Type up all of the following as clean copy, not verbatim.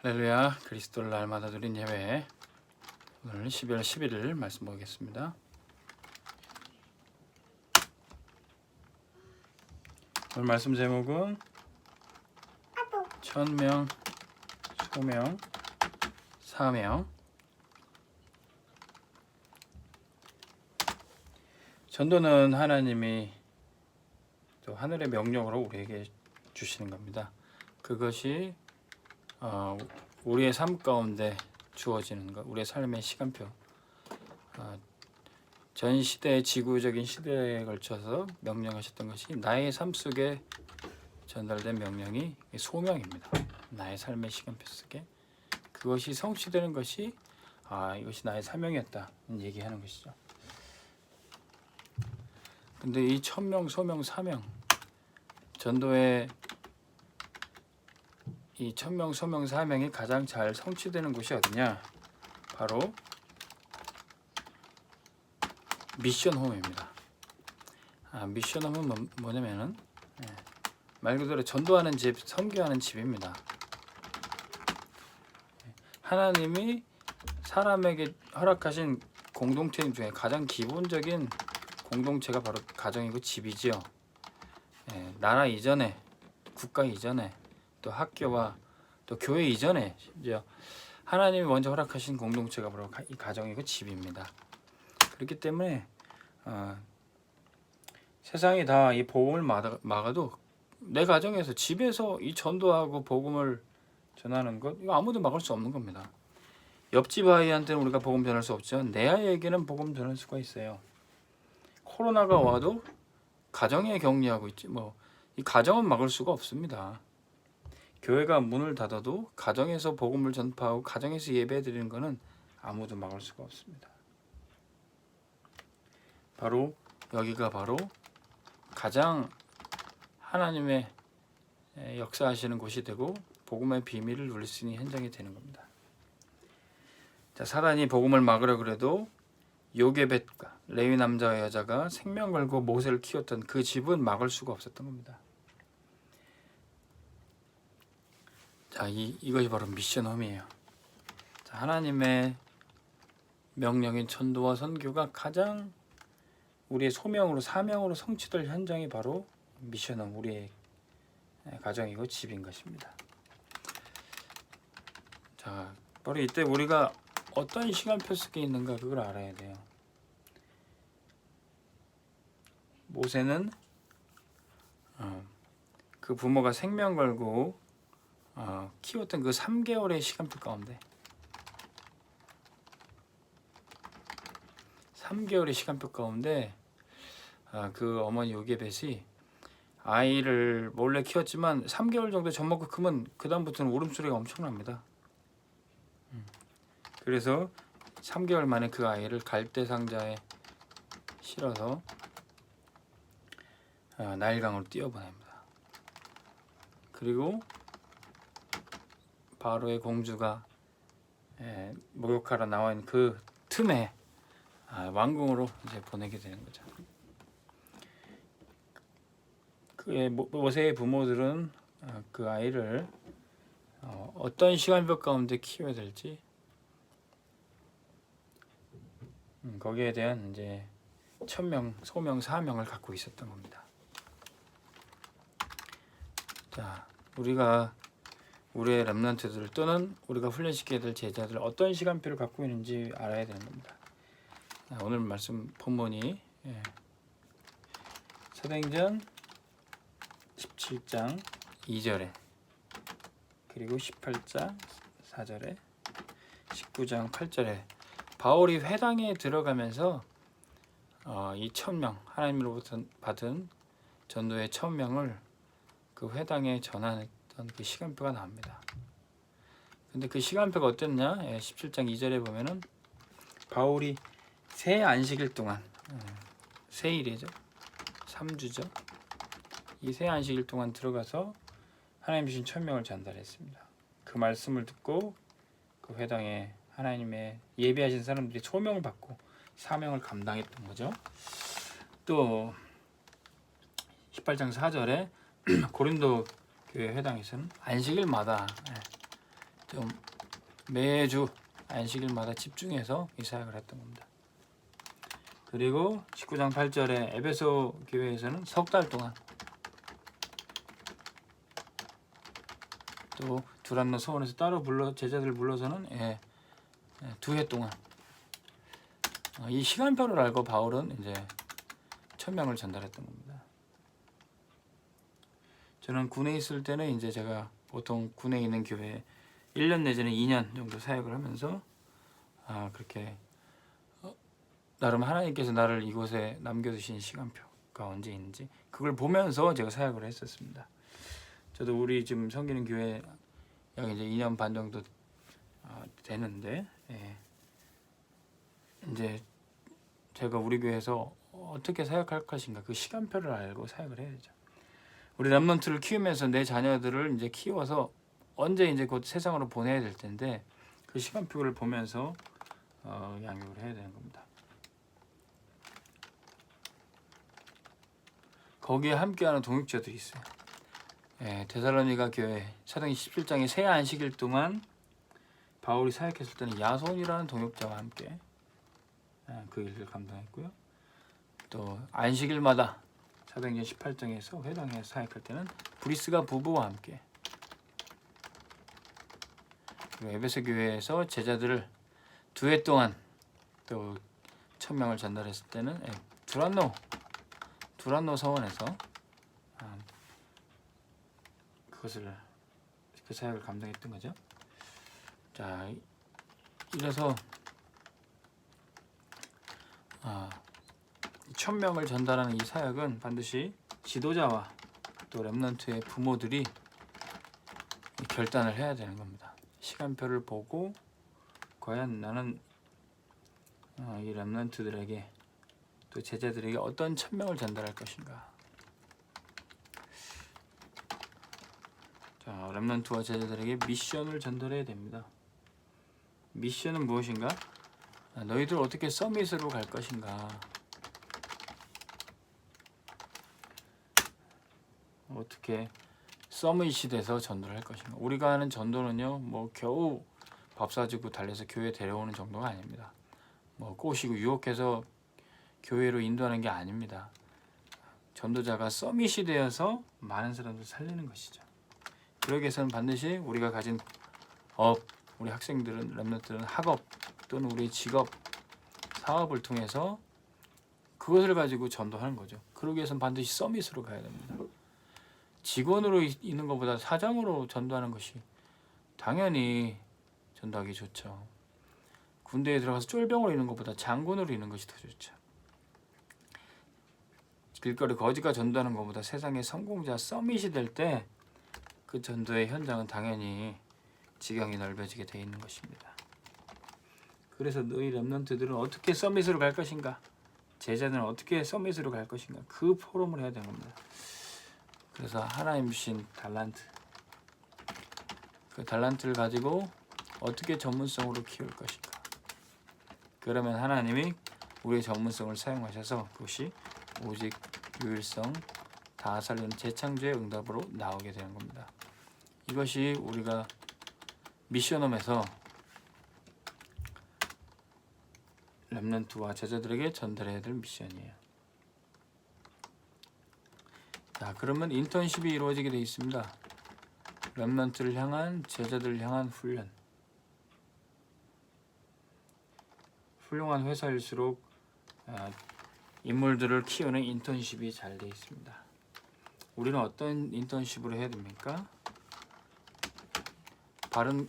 할렐루야. 그리스도를 날마다 누린 예배, 오늘 12월 11일 말씀 보겠습니다. 오늘 말씀 제목은 천명, 소명, 사명. 전도는 하나님이 또 하늘의 명령으로 우리에게 주시는 겁니다. 그것이 우리의 삶 가운데 주어지는 것, 우리의 삶의 시간표, 전 시대의 지구적인 시대에 걸쳐서 명령하셨던 것이 나의 삶 속에 전달된 명령이 소명입니다. 나의 삶의 시간표 속에 그것이 성취되는 것이 이것이 나의 사명이었다 얘기하는 것이죠. 근데 이 천명, 소명, 사명, 전도의 이 천명, 소명, 사명이 가장 잘 성취되는 곳이 어디냐? 바로 미션홈입니다. 미션홈은 뭐냐면은 말 그대로 전도하는 집, 선교하는 집입니다. 하나님이 사람에게 허락하신 공동체 중에 가장 기본적인 공동체가 바로 가정이고 집이지요. 나라 이전에, 국가 이전에, 또 학교와 또 교회 이전에 심지어 하나님이 먼저 허락하신 공동체가 바로 이 가정이고 집입니다. 그렇기 때문에 세상이 다 이 복음을 막아도 내 가정에서 집에서 이 전도하고 복음을 전하는 것 이거 아무도 막을 수 없는 겁니다. 옆집 아이한테는 우리가 복음 전할 수 없죠. 내 아이에게는 복음 전할 수가 있어요. 코로나가 와도 가정에 격리하고 있지 이 가정은 막을 수가 없습니다. 교회가 문을 닫아도 가정에서 복음을 전파하고 가정에서 예배 드리는 것은 아무도 막을 수가 없습니다. 바로 여기가 바로 가장 하나님의 역사하시는 곳이 되고 복음의 비밀을 누릴 수 있는 현장이 되는 겁니다. 자, 사단이 복음을 막으려 그래도 요게벳과 레위 남자와 여자가 생명 걸고 모세를 키웠던 그 집은 막을 수가 없었던 겁니다. 자, 이것이 바로 미션홈이에요. 자, 하나님의 명령인 전도와 선교가 가장 우리의 소명으로 사명으로 성취될 현장이 바로 미션홈, 우리의 가정이고 집인 것입니다. 자, 바로 이때 우리가 어떤 시간표 속에 있는가 그걸 알아야 돼요. 모세는 그 부모가 생명 걸고 키웠던 그 3개월의 시간표 가운데 3개월의 시간표 가운데 그 어머니 요게벳이 아이를 몰래 키웠지만 3개월 정도 젖먹고 크면 그 다음부터는 울음소리가 엄청납니다. 그래서 3개월 만에 그 아이를 갈대 상자에 실어서 나일강으로 띄워보냅니다. 그리고 바로의 공주가 목욕하러 나와 있는 그 틈에 왕궁으로 이제 보내게 되는 거죠. 그의 모세의 부모들은 그 아이를 어떤 시간표 가운데 키워야 될지 거기에 대한 이제 천명, 소명, 사명을 갖고 있었던 겁니다. 자, 우리가 우리의 렘넌트들 또는 우리가 훈련시켜야 될 제자들 어떤 시간표를 갖고 있는지 알아야 되는 겁니다. 오늘 말씀 본문이 사도행전 17장 2절에 그리고 18장 4절에 19장 8절에 바울이 회당에 들어가면서 이 천명 하나님으로부터 받은 전도의 천명을 그 회당에 전하던 그 시간표가 나옵니다. 근데 그 시간표가 어땠냐? 17장 2절에 보면은 바울이 새 안식일 동안 새일이죠. 3주죠. 이 새 안식일 동안 들어가서 하나님 주신 천명을 전달했습니다. 그 말씀을 듣고 그 회당에 하나님의 예배하신 사람들이 소명을 받고 사명을 감당했던 거죠. 또 18장 4절에 고린도 교회 회당에서는 안식일마다 좀 매주 안식일마다 집중해서 이 사역을 했던 겁니다. 그리고 19장 8절에 에베소 교회에서는 석 달 동안, 또 두란노 서원에서 따로 제자들 불러서는 2해 동안 이 시간표를 알고 바울은 이제 천명을 전달했던 겁니다. 저는 군에 있을 때는 이제 제가 보통 군에 있는 교회에 1년 내지는 2년 정도 사역을 하면서 그렇게 나름 하나님께서 나를 이곳에 남겨두신 시간표가 언제 있는지 그걸 보면서 제가 사역을 했었습니다. 저도 우리 지금 섬기는 교회 약 이제 2년 반 정도 되는데 이제 제가 우리 교회에서 어떻게 사역할 것인가 그 시간표를 알고 사역을 해야죠. 우리 렘넌트를 키우면서 내 자녀들을 이제 키워서 언제 이제 곧 세상으로 보내야 될 텐데 그 시간표를 보면서 양육을 해야 되는 겁니다. 거기에 함께하는 동역자들이 있어요. 데살로니가 교회 사도행 17장의 새 안식일 동안 바울이 사역했을 때는 야손이라는 동역자와 함께 그 일을 감당했고요. 또 안식일마다 사도행전 18장에서 회당에서 사역할 때는 브리스가 부부와 함께, 그리고 에베소 교회에서 제자들을 2해 동안 또 천명을 전달했을 때는 두란노 서원에서 그 사역을 감당했던 거죠. 자, 이래서 천명을 전달하는 이 사역은 반드시 지도자와 또 렘넌트의 부모들이 결단을 해야 되는 겁니다. 시간표를 보고 과연 나는 이 렘넌트들에게 또 제자들에게 어떤 천명을 전달할 것인가. 자, 렘넌트와 제자들에게 미션을 전달해야 됩니다. 미션은 무엇인가? 너희들 어떻게 서밋으로 갈 것인가. 어떻게 서밋이 돼서 전도를 할 것인가. 우리가 하는 전도는요, 뭐 겨우 밥 사주고 달래서 교회 데려오는 정도가 아닙니다. 뭐 꼬시고 유혹해서 교회로 인도하는 게 아닙니다. 전도자가 서밋이 되어서 많은 사람들 살리는 것이죠. 그러기 위해서는 반드시 우리가 가진 우리 학생들은, 렘넌트들은 학업 또는 우리의 직업, 사업을 통해서 그것을 가지고 전도하는 거죠. 그러기 위해서는 반드시 서밋으로 가야 됩니다. 직원으로 있는 것보다 사장으로 전도하는 것이 당연히 전도하기 좋죠. 군대에 들어가서 쫄병으로 있는 것보다 장군으로 있는 것이 더 좋죠. 길거리 거지가 전도하는 것보다 세상의 성공자 서밋이 될 때 그 전도의 현장은 당연히 지경이 넓어지게 되어 있는 것입니다. 그래서 너희 렘넌트들은 어떻게 서밋으로 갈 것인가, 제자들은 어떻게 서밋으로 갈 것인가, 그 포럼을 해야 되는 겁니다. 그래서 하나님 주신 달란트, 그 달란트를 가지고 어떻게 전문성으로 키울 것인가. 그러면 하나님이 우리의 전문성을 사용하셔서 그것이 오직 유일성, 다 살리는 재창조의 응답으로 나오게 되는 겁니다. 이것이 우리가 미션홈에서 렘넌트와 제자들에게 전달해야 될 미션이에요. 자, 그러면 인턴십이 이루어지게 되어 있습니다. 렘넌트를 향한, 제자들을 향한 훈련. 훌륭한 회사일수록 인물들을 키우는 인턴십이 잘 되어 있습니다. 우리는 어떤 인턴십으로 해야 됩니까?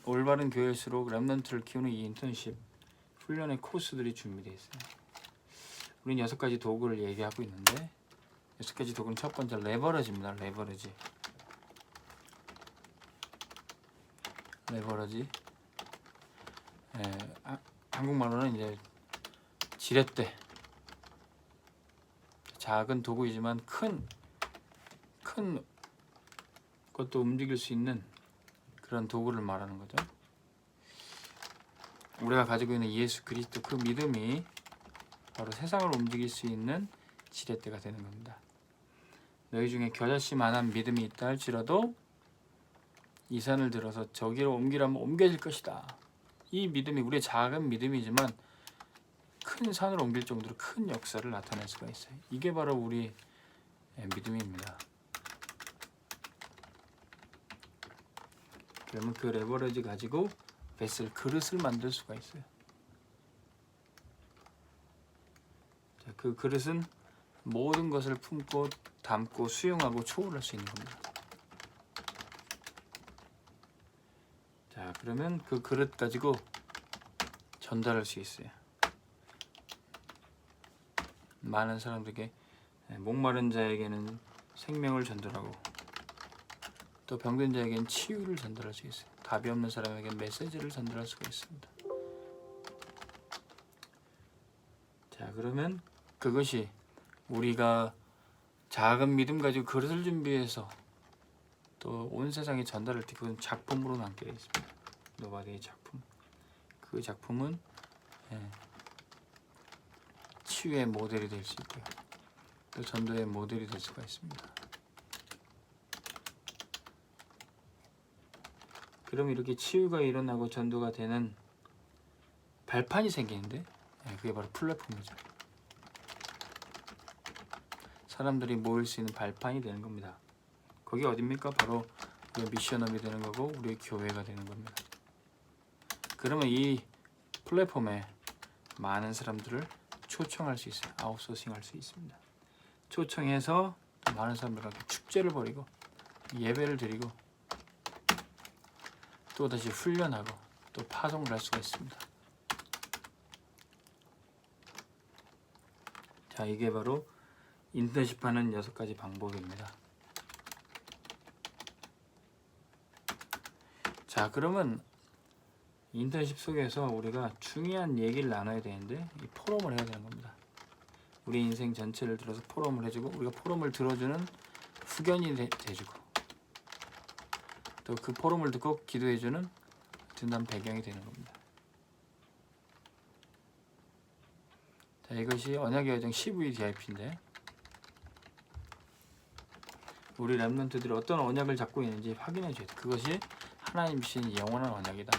올바른 교회일수록 렘넌트를 키우는 이 인턴십 훈련의 코스들이 준비되어 있어요. 우리는 6가지 도구를 얘기하고 있는데 6가지 도구는 첫 번째 레버러지입니다. 레버러지. 한국말로는 이제 지렛대. 작은 도구이지만 큰 것도 움직일 수 있는 그런 도구를 말하는 거죠. 우리가 가지고 있는 예수 그리스도 그 믿음이 바로 세상을 움직일 수 있는 지렛대가 되는 겁니다. 너희 중에 겨자씨만한 믿음이 있다 할지라도 이 산을 들어서 저기로 옮기라면 옮겨질 것이다. 이 믿음이 우리의 작은 믿음이지만 큰 산을 옮길 정도로 큰 역사를 나타낼 수가 있어요. 이게 바로 우리 믿음입니다. 그러면 그 레버리지 가지고 베슬 그릇을 만들 수가 있어요. 자, 그 그릇은 모든 것을 품고 담고 수용하고 초월할 수 있는 겁니다. 자, 그러면 그 그릇 가지고 전달할 수 있어요. 많은 사람들에게 목마른 자에게는 생명을 전달하고 또 병든 자에게는 치유를 전달할 수 있어요. 답이 없는 사람에게 메시지를 전달할 수가 있습니다. 자, 그러면 그것이 우리가 작은 믿음 가지고 그릇을 준비해서 또 온 세상에 전달할 때 그건 작품으로 남게 되어 있습니다. 노바디의 작품. 그 작품은 치유의 모델이 될 수 있고요. 또 전도의 모델이 될 수가 있습니다. 그럼 이렇게 치유가 일어나고 전도가 되는 발판이 생기는데 그게 바로 플랫폼이죠. 사람들이 모일 수 있는 발판이 되는 겁니다. 거기 어딥니까? 바로 우리의 미션업이 되는 거고 우리의 교회가 되는 겁니다. 그러면 이 플랫폼에 많은 사람들을 초청할 수 있어요. 아웃소싱 할 수 있습니다. 초청해서 많은 사람들과 축제를 벌이고 예배를 드리고 또 다시 훈련하고 또 파송을 할 수가 있습니다. 자, 이게 바로 인턴십하는 6가지 방법입니다. 자, 그러면 인턴십 속에서 우리가 중요한 얘기를 나눠야 되는데 이 포럼을 해야 되는 겁니다. 우리 인생 전체를 들어서 포럼을 해주고 우리가 포럼을 들어주는 후견이 돼주고 또 그 포럼을 듣고 기도해주는 든든한 배경이 되는 겁니다. 자, 이것이 언약의 여정 CVDIP인데 우리 랩런트들이 어떤 언약을 잡고 있는지 확인해 줘야 돼. 그것이 하나님 주신 영원한 언약이다.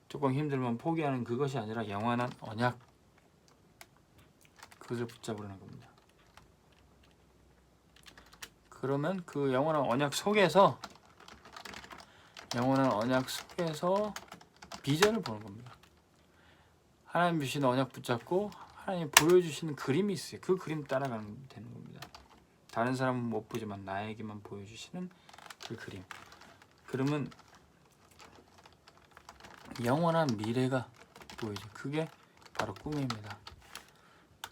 조금 힘들면 포기하는 그것이 아니라 영원한 언약, 그것을 붙잡으려는 겁니다. 그러면 그 영원한 언약 속에서 비전을 보는 겁니다. 하나님 주신 언약 붙잡고 하나님 보여주시는 그림이 있어요. 그 그림 따라가면 되는 겁니다. 다른 사람은 못 보지만 나에게만 보여주시는 그 그림. 그러면 영원한 미래가 보이죠. 그게 바로 꿈입니다.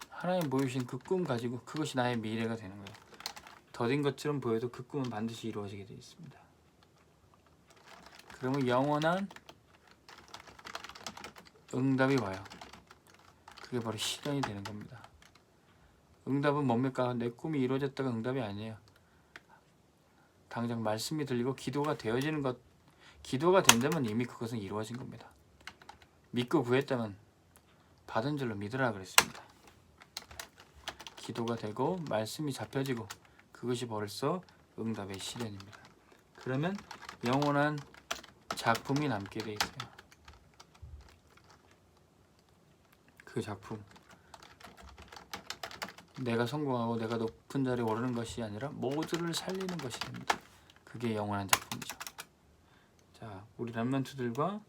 하나님 보여주신 그 꿈 가지고 그것이 나의 미래가 되는 거예요. 더딘 것처럼 보여도 그 꿈은 반드시 이루어지게 되어 있습니다. 그러면 영원한 응답이 와요. 그게 바로 실현이 되는 겁니다. 응답은 뭡니까? 내 꿈이 이루어졌다가 응답이 아니에요. 당장 말씀이 들리고 기도가 되어지는 것, 기도가 된다면 이미 그것은 이루어진 겁니다. 믿고 구했다면 받은 줄로 믿으라 그랬습니다. 기도가 되고 말씀이 잡혀지고 그것이 벌써 응답의 실현입니다. 그러면 영원한 작품이 남게 돼 있어요. 그 작품, 내가 성공하고 내가 높은 자리에 오르는 것이 아니라 모두를 살리는 것이 됩니다. 그게 영원한 작품이죠. 자, 우리 랩런트들과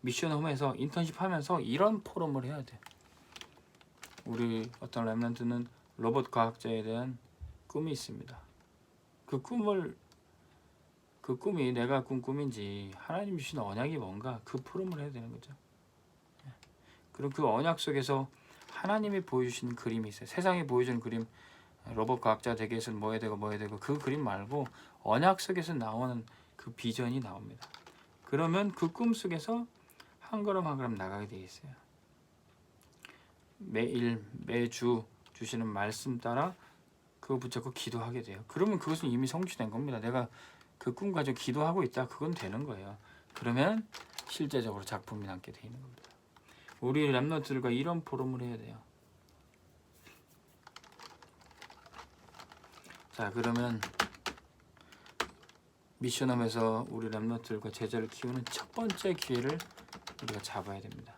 미션홈에서 인턴십 하면서 이런 포럼을 해야 돼. 우리 어떤 랩런트는 로봇 과학자에 대한 꿈이 있습니다. 그 꿈이 내가 꾼 꿈인지 하나님 주신 언약이 뭔가 그 포럼을 해야 되는 거죠. 그리고 그 언약 속에서 하나님이 보여주시는 그림이 있어요. 세상이 보여주는 그림, 로봇 과학자 되기 위해서는 뭐 해야 되고 그 그림 말고 언약 속에서 나오는 그 비전이 나옵니다. 그러면 그 꿈 속에서 한 걸음 한 걸음 나가게 되어 있어요. 매주 주시는 말씀 따라 그거 붙잡고 기도하게 돼요. 그러면 그것은 이미 성취된 겁니다. 내가 그 꿈 가지고 기도하고 있다. 그건 되는 거예요. 그러면 실제적으로 작품이 남게 되어 있는 겁니다. 우리 랩런트들과 이런 포럼을 해야 돼요. 자, 그러면 미션홈에서 우리 랩런트들과 제자를 키우는 첫 번째 기회를 우리가 잡아야 됩니다.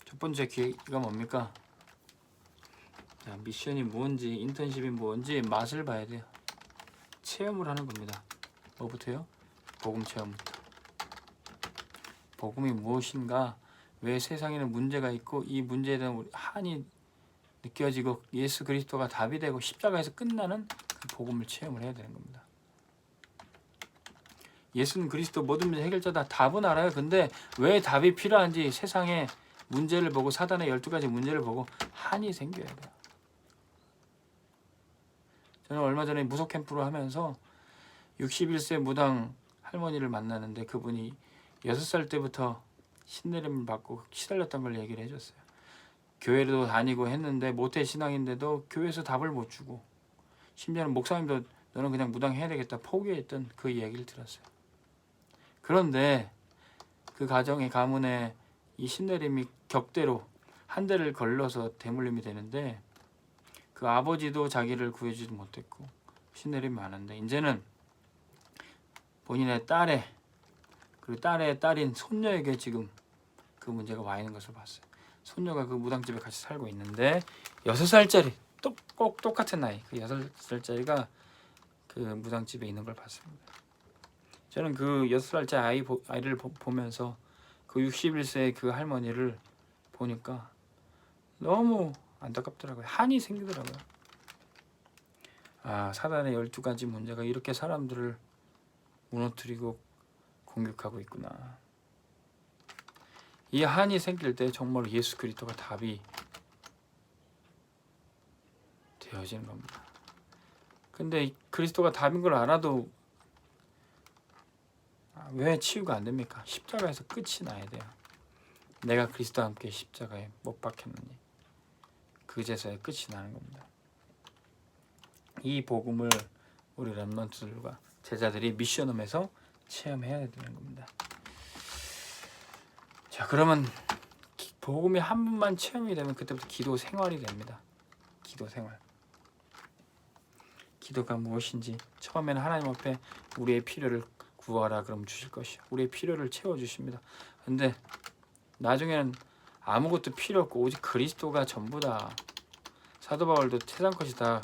첫 번째 기회가 뭡니까? 자, 미션이 뭔지, 인턴십이 뭔지 맛을 봐야 돼요. 체험을 하는 겁니다. 뭐부터요? 복음 체험부터. 복음이 무엇인가? 왜 세상에는 문제가 있고 이 문제에 대한 한이 느껴지고 예수 그리스도가 답이 되고 십자가에서 끝나는 그 복음을 체험을 해야 되는 겁니다. 예수는 그리스도 모든 문제 해결자다. 답은 알아요. 근데 왜 답이 필요한지 세상의 문제를 보고 사단의 12가지 문제를 보고 한이 생겨야 돼요. 저는 얼마 전에 무속 캠프를 하면서 61세 무당 할머니를 만나는데 그분이 6살 때부터 신내림을 받고 시달렸던 걸 얘기를 해줬어요. 교회도 다니고 했는데 모태 신앙인데도 교회에서 답을 못 주고 심지어는 목사님도 너는 그냥 무당 해야 되겠다 포기했던 그 얘기를 들었어요. 그런데 그 가문에 이 신내림이 격대로 한 대를 걸러서 대물림이 되는데 그 아버지도 자기를 구해주지 못했고 신내림이 많은데 이제는 본인의 딸의 그리고 딸의 딸인 손녀에게 지금 그 문제가 와 있는 것을 봤어요. 손녀가 그 무당집에 같이 살고 있는데 6살짜리 꼭 똑같은 나이 그 6살짜리가 그 무당집에 있는 걸 봤습니다. 저는 그 6살짜리 아이를 보면서 그 61세의 그 할머니를 보니까 너무 안타깝더라고요. 한이 생기더라고요. 아, 사단의 12가지 문제가 이렇게 사람들을 무너뜨리고 공격하고 있구나. 이 한이 생길 때 정말 예수 그리스도가 답이 되어지는 겁니다. 근데 그리스도가 답인 걸 알아도 왜 치유가 안 됩니까? 십자가에서 끝이 나야 돼요. 내가 그리스도와 함께 십자가에 못 박혔느니 그제서야 끝이 나는 겁니다. 이 복음을 우리 랩런트들과 제자들이 미션홈에서 체험해야 되는 겁니다. 자, 그러면 복음이 한 번만 체험이 되면 그때부터 기도 생활이 됩니다. 기도 생활. 기도가 무엇인지 처음에는 하나님 앞에 우리의 필요를 구하라 그러면 주실 것이요. 우리의 필요를 채워주십니다. 근데 나중에는 아무것도 필요 없고 오직 그리스도가 전부다. 사도 바울도 세상 것이 다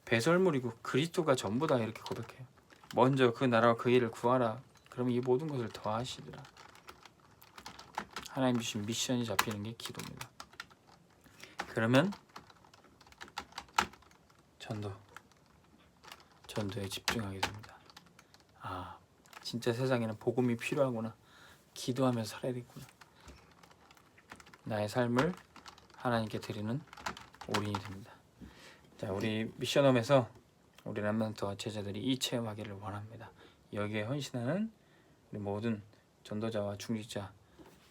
배설물이고 그리스도가 전부다 이렇게 고백해요. 먼저 그 나라와 그 일을 구하라. 그러면 이 모든 것을 더하시리라. 하나님 주신 미션이 잡히는 게 기도입니다. 그러면 전도에 집중하게 됩니다. 아, 진짜 세상에는 복음이 필요하구나. 기도하면서 살아야 되겠구나. 나의 삶을 하나님께 드리는 올인이 됩니다. 자, 우리 미션홈에서 우리 랩런트와 제자들이 이 체험하기를 원합니다. 여기에 헌신하는 우리 모든 전도자와 중직자,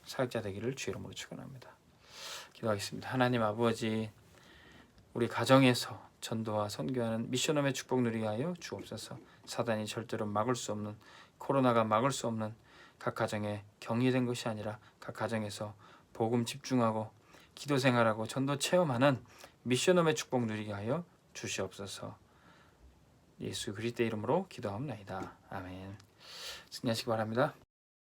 사역자 되기를 주의 이름으로 축원합니다. 기도하겠습니다. 하나님 아버지, 우리 가정에서 전도와 선교하는 미션홈의 축복 누리게 하여 주옵소서. 사단이 절대로 막을 수 없는, 코로나가 막을 수 없는 각 가정에 격리된 것이 아니라 각 가정에서 복음 집중하고 기도 생활하고 전도 체험하는 미션홈의 축복 누리게 하여 주시옵소서. 예수 그리스도의 이름으로 기도합니다. 아멘. 승리하시기 바랍니다.